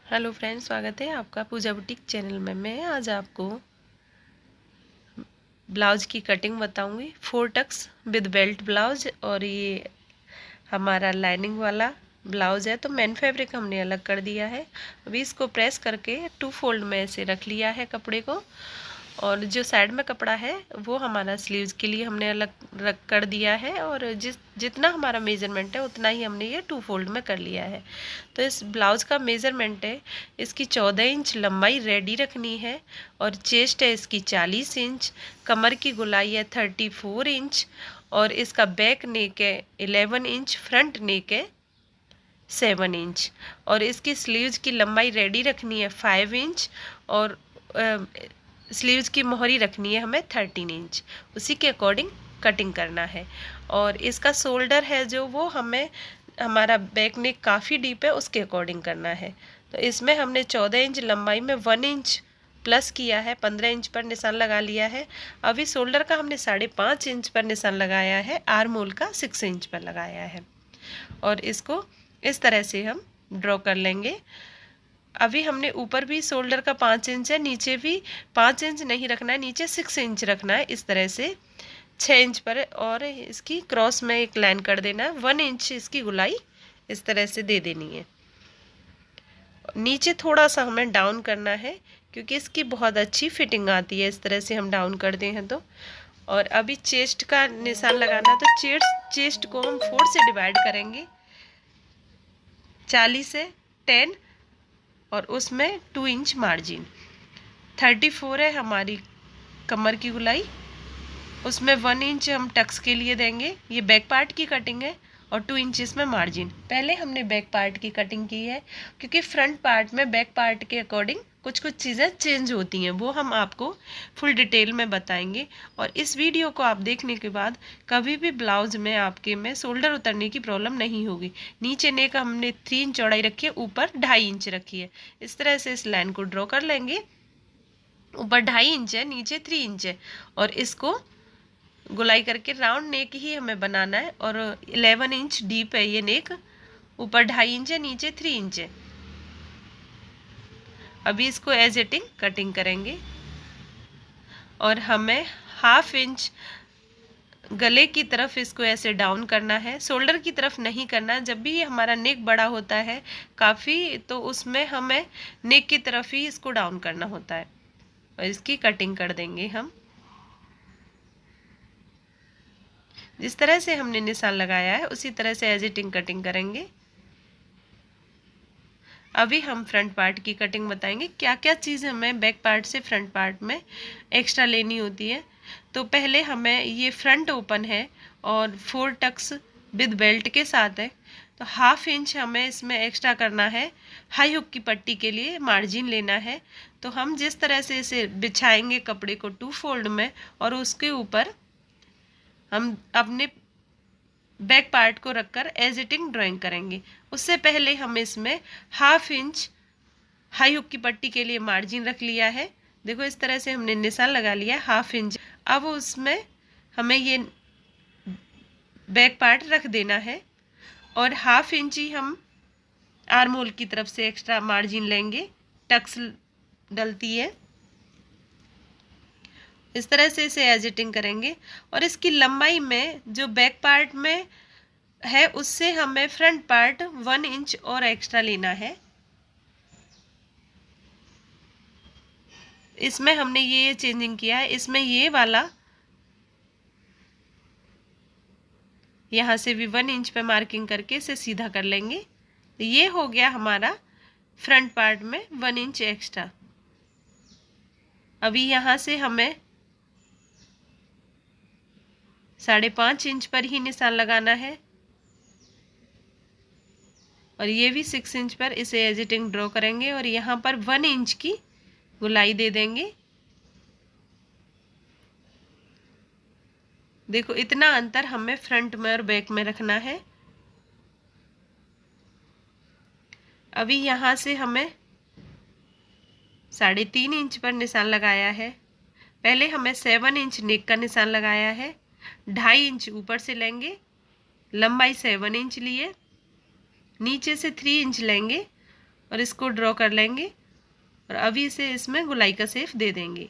Hello friends, स्वागत है आपका पूजा बुटीक चैनल में। मैं आज आपको ब्लाउज की कटिंग बताऊंगी। 4 टक्स विद बेल्ट ब्लाउज, और ये हमारा लाइनिंग वाला ब्लाउज है। तो मेन फैब्रिक हमने अलग कर दिया है। अभी इसको प्रेस करके 2 फोल्ड में ऐसे रख लिया है कपड़े को, और जो साइड में कपड़ा है वो हमारा स्लीव्स के लिए हमने अलग रख कर दिया है, और जितना हमारा मेजरमेंट है उतना ही हमने ये 2 फोल्ड में कर लिया है। तो इस ब्लाउज का मेजरमेंट है, इसकी 14 इंच लंबाई रेडी रखनी है, और चेस्ट है इसकी 40 इंच, कमर की गोलाई है 34 इंच, और इसका बैक नेक है 11 इंच, फ्रंट नेक है 7 इंच, और इसकी स्लीव्स की लंबाई रेडी रखनी है 5 इंच, और स्लीव्स की मोहरी रखनी है हमें 13 इंच। उसी के अकॉर्डिंग कटिंग करना है। और इसका शोल्डर है जो, वो हमें हमारा बैक नेक काफ़ी डीप है, उसके अकॉर्डिंग करना है। तो इसमें हमने 14 इंच लंबाई में 1 इंच प्लस किया है, 15 इंच पर निशान लगा लिया है। अभी शोल्डर का हमने 5.5 इंच पर निशान लगाया है, आर्म होल का 6 इंच पर लगाया है, और इसको इस तरह से हम ड्रॉ कर लेंगे। अभी हमने ऊपर भी शोल्डर का 5 इंच है, नीचे भी 5 इंच नहीं रखना है, नीचे 6 इंच रखना है, इस तरह से 6 इंच पर, और इसकी क्रॉस में एक लाइन कर देना है। 1 इंच इसकी गुलाई इस तरह से दे देनी है। नीचे थोड़ा सा हमें डाउन करना है, क्योंकि इसकी बहुत अच्छी फिटिंग आती है इस तरह से हम डाउन करते हैं तो। और अभी चेस्ट का निशान लगाना है, तो चेस्ट को हम 4 से डिवाइड करेंगे, 40 से 10, और उसमें 2 इंच मार्जिन। 34 है हमारी कमर की गुलाई, उसमें 1 इंच हम टक्स के लिए देंगे। ये बैक पार्ट की कटिंग है, और 2 इंच इसमें मार्जिन। पहले हमने बैक पार्ट की कटिंग की है, क्योंकि फ्रंट पार्ट में बैक पार्ट के अकॉर्डिंग कुछ कुछ चीज़ें चेंज होती हैं, वो हम आपको फुल डिटेल में बताएंगे। और इस वीडियो को आप देखने के बाद कभी भी ब्लाउज में आपके में शोल्डर उतरने की प्रॉब्लम नहीं होगी। नीचे नेक हमने 3 इंच चौड़ाई रखी है, ऊपर 2.5 इंच रखी है। इस तरह से इस लाइन को ड्रॉ कर लेंगे। ऊपर 2.5 इंच है, नीचे 3 इंच है, और इसको गोलाई करके राउंड नेक ही हमें बनाना है। और 11 इंच डीप है ये नेक, ऊपर 2.5 इंच है, नीचे 3 इंच है। अभी इसको एज इटिंग कटिंग करेंगे, और हमें 1/2 इंच गले की तरफ इसको ऐसे डाउन करना है, शोल्डर की तरफ नहीं करना। जब भी हमारा नेक बड़ा होता है काफ़ी, तो उसमें हमें नेक की तरफ ही इसको डाउन करना होता है, और इसकी कटिंग कर देंगे हम। जिस तरह से हमने निशान लगाया है उसी तरह से एजिटिंग कटिंग करेंगे। अभी हम फ्रंट पार्ट की कटिंग बताएंगे, क्या क्या चीज़ हमें बैक पार्ट से फ्रंट पार्ट में एक्स्ट्रा लेनी होती है। तो पहले हमें ये फ्रंट ओपन है, और 4 टक्स विद बेल्ट के साथ है, तो 1/2 इंच हमें इसमें एक्स्ट्रा करना है। हाई हुक की पट्टी के लिए मार्जिन लेना है। तो हम जिस तरह से इसे बिछाएंगे कपड़े को 2 फोल्ड में, और उसके ऊपर हम अपने बैक पार्ट को रखकर एज इटिंग ड्राइंग करेंगे। उससे पहले हम इसमें 1/2 इंच हाई हुक की पट्टी के लिए मार्जिन रख लिया है। देखो इस तरह से हमने निशान लगा लिया 1/2 इंच। अब उसमें हमें ये बैक पार्ट रख देना है, और 1/2 इंच ही हम आर्म होल की तरफ से एक्स्ट्रा मार्जिन लेंगे, टक्स डलती है। इस तरह से इसे एजिटिंग करेंगे, और इसकी लंबाई में जो बैक पार्ट में है उससे हमें फ्रंट पार्ट 1 इंच और एक्स्ट्रा लेना है। इसमें हमने ये चेंजिंग किया है, इसमें ये वाला यहाँ से भी 1 इंच पे मार्किंग करके इसे सीधा कर लेंगे। तो ये हो गया हमारा फ्रंट पार्ट में 1 इंच एक्स्ट्रा। अभी यहाँ से हमें 5.5 इंच पर ही निशान लगाना है, और ये भी 6 इंच पर इसे एजिटिंग ड्रॉ करेंगे, और यहाँ पर 1 इंच की गुलाई दे देंगे। देखो इतना अंतर हमें फ्रंट में और बैक में रखना है। अभी यहाँ से हमें 3.5 इंच पर निशान लगाया है। पहले हमें 7 इंच नेक का निशान लगाया है, 2.5 इंच ऊपर से लेंगे, लंबाई 7 इंच लिए, नीचे से 3 इंच लेंगे, और इसको ड्रॉ कर लेंगे और अभी इसे इसमें गोलाई का शेप दे देंगे।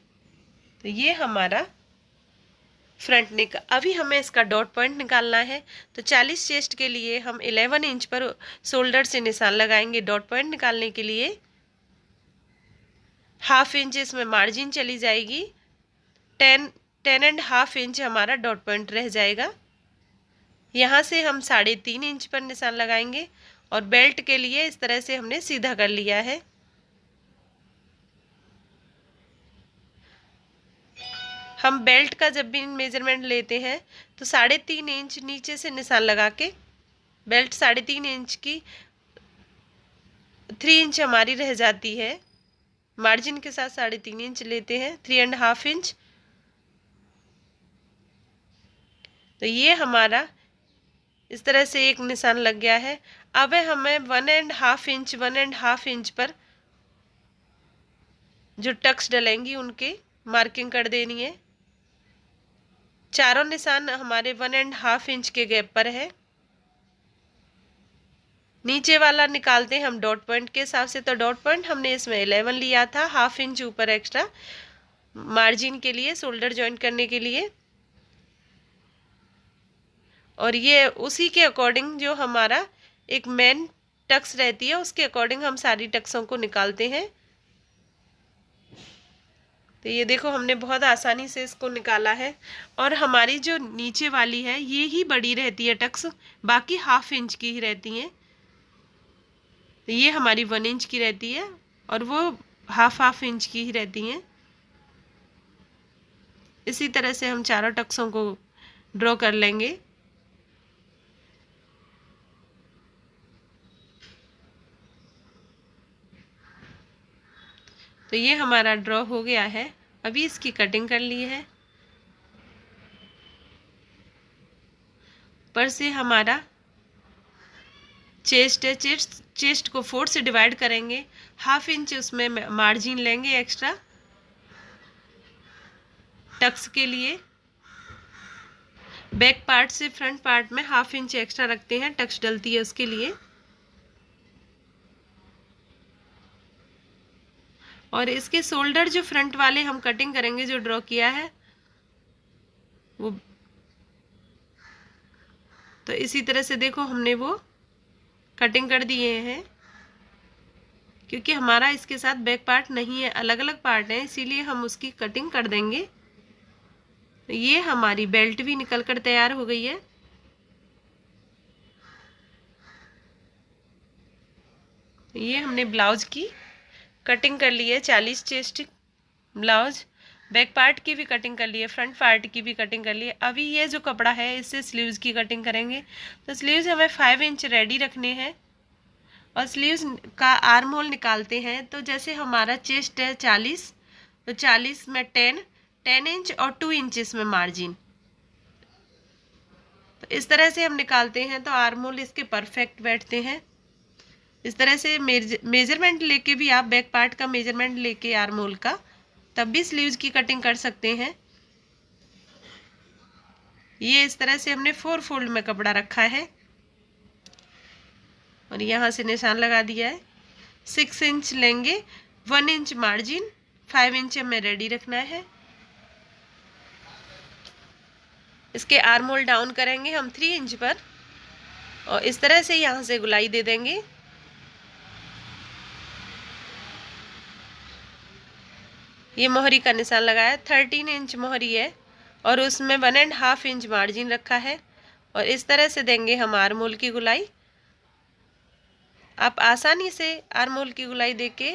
तो ये हमारा फ्रंट नेक। अभी हमें इसका डॉट पॉइंट निकालना है। तो 40 चेस्ट के लिए हम 11 इंच पर शोल्डर से निशान लगाएंगे। डॉट पॉइंट निकालने के लिए 1/2 इंच इसमें मार्जिन चली जाएगी। 10.5 इंच हमारा डॉट पॉइंट रह जाएगा। यहाँ से हम 3.5 इंच पर निशान लगाएंगे और बेल्ट के लिए इस तरह से हमने सीधा कर लिया है। हम बेल्ट का जब भी मेजरमेंट लेते हैं तो 3.5 इंच नीचे से निशान लगा के, बेल्ट 3.5 इंच की 3 इंच हमारी रह जाती है। मार्जिन के साथ 3.5 इंच लेते हैं, 3.5 इंच। तो ये हमारा इस तरह से एक निशान लग गया है। अब हमें 1.5 इंच पर जो टक्स डलेंगी उनके मार्किंग कर देनी है। चारों निशान हमारे 1.5 इंच के गैप पर है। नीचे वाला निकालते हैं हम डॉट पॉइंट के हिसाब से। तो डॉट पॉइंट हमने इसमें 11 लिया था, 1/2 इंच ऊपर एक्स्ट्रा मार्जिन के लिए, शोल्डर जॉइंट करने के लिए। और ये उसी के अकॉर्डिंग जो हमारा एक मेन टक्स रहती है उसके अकॉर्डिंग हम सारी टक्सों को निकालते हैं। तो ये देखो हमने बहुत आसानी से इसको निकाला है। और हमारी जो नीचे वाली है ये ही बड़ी रहती है टक्स, बाकी 1/2 इंच की ही रहती हैं। तो ये हमारी 1 इंच की रहती है और वो 1/2 इंच की ही रहती हैं। इसी तरह से हम चारों टक्सों को ड्रॉ कर लेंगे। तो ये हमारा ड्रॉ हो गया है। अभी इसकी कटिंग कर ली है। ऊपर से हमारा चेस्ट है, चेस्ट को 4 से डिवाइड करेंगे। 1/2 इंच उसमें मार्जिन लेंगे एक्स्ट्रा टक्स के लिए। बैक पार्ट से फ्रंट पार्ट में 1/2 इंच एक्स्ट्रा रखते हैं, टक्स डलती है उसके लिए। और इसके शोल्डर जो फ्रंट वाले हम कटिंग करेंगे, जो ड्रॉ किया है वो, तो इसी तरह से देखो हमने वो कटिंग कर दिए हैं। क्योंकि हमारा इसके साथ बैक पार्ट नहीं है, अलग अलग पार्ट है, इसीलिए हम उसकी कटिंग कर देंगे। तो ये हमारी बेल्ट भी निकल कर तैयार हो गई है। ये हमने ब्लाउज की कटिंग कर ली है। 40 चेस्ट ब्लाउज, बैक पार्ट की भी कटिंग कर ली है, फ्रंट पार्ट की भी कटिंग कर ली है। अभी ये जो कपड़ा है इससे स्लीव्स की कटिंग करेंगे। तो स्लीव्स हमें 5 इंच रेडी रखने हैं और स्लीव्स का आर्म होल निकालते हैं। तो जैसे हमारा चेस्ट है 40, तो 40 में 10 इंच और 2 इंच इसमें मार्जिन। तो इस तरह से हम निकालते हैं तो आर्म होल इसके परफेक्ट बैठते हैं। इस तरह से मेजरमेंट लेके भी आप बैक पार्ट का मेजरमेंट लेके आर्म होल का, तब भी स्लीव्स की कटिंग कर सकते हैं। ये इस तरह से हमने 4 फोल्ड में कपड़ा रखा है और यहाँ से निशान लगा दिया है। 6 इंच लेंगे, 1 इंच मार्जिन, 5 इंच हमें रेडी रखना है। इसके आर्म होल डाउन करेंगे हम 3 इंच पर और इस तरह से यहाँ से गुलाई दे देंगे। ये मोहरी का निशान लगाया, 13 इंच मोहरी है और उसमें 1.5 इंच मार्जिन रखा है और इस तरह से देंगे हम आर्म होल की गुलाई। आप आसानी से आर्म होल की गुलाई देके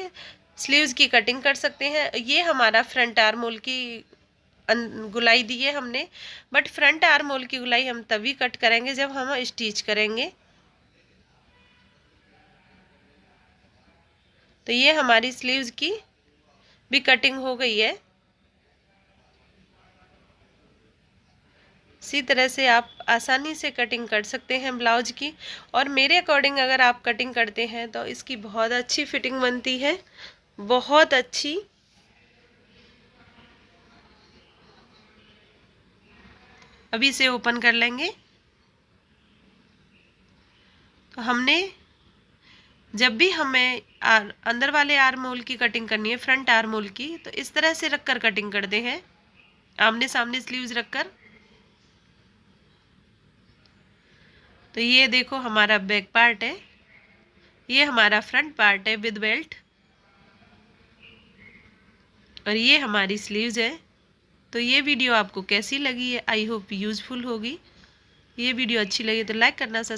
स्लीव्स की कटिंग कर सकते हैं। ये हमारा फ्रंट आर्म होल की गुलाई दी है हमने, बट फ्रंट आर्म होल की गुलाई हम तभी कट करेंगे जब हम स्टिच करेंगे। तो ये हमारी स्लीव्स की भी कटिंग हो गई है। इसी तरह से आप आसानी से कटिंग कर सकते हैं ब्लाउज की। और मेरे अकॉर्डिंग अगर आप कटिंग करते हैं तो इसकी बहुत अच्छी फिटिंग बनती है, बहुत अच्छी। अभी इसे ओपन कर लेंगे। तो हमने जब भी हमें अंदर वाले आर्म होल की कटिंग करनी है, फ्रंट आर्म होल की, तो इस तरह से रखकर कटिंग करते हैं, आमने सामने स्लीव्स रखकर। तो ये देखो हमारा बैक पार्ट है, ये हमारा फ्रंट पार्ट है विद बेल्ट, और ये हमारी स्लीव्स है। तो ये वीडियो आपको कैसी लगी है? आई होप यूजफुल होगी। ये वीडियो अच्छी लगी तो लाइक करना, सब्सक्राइब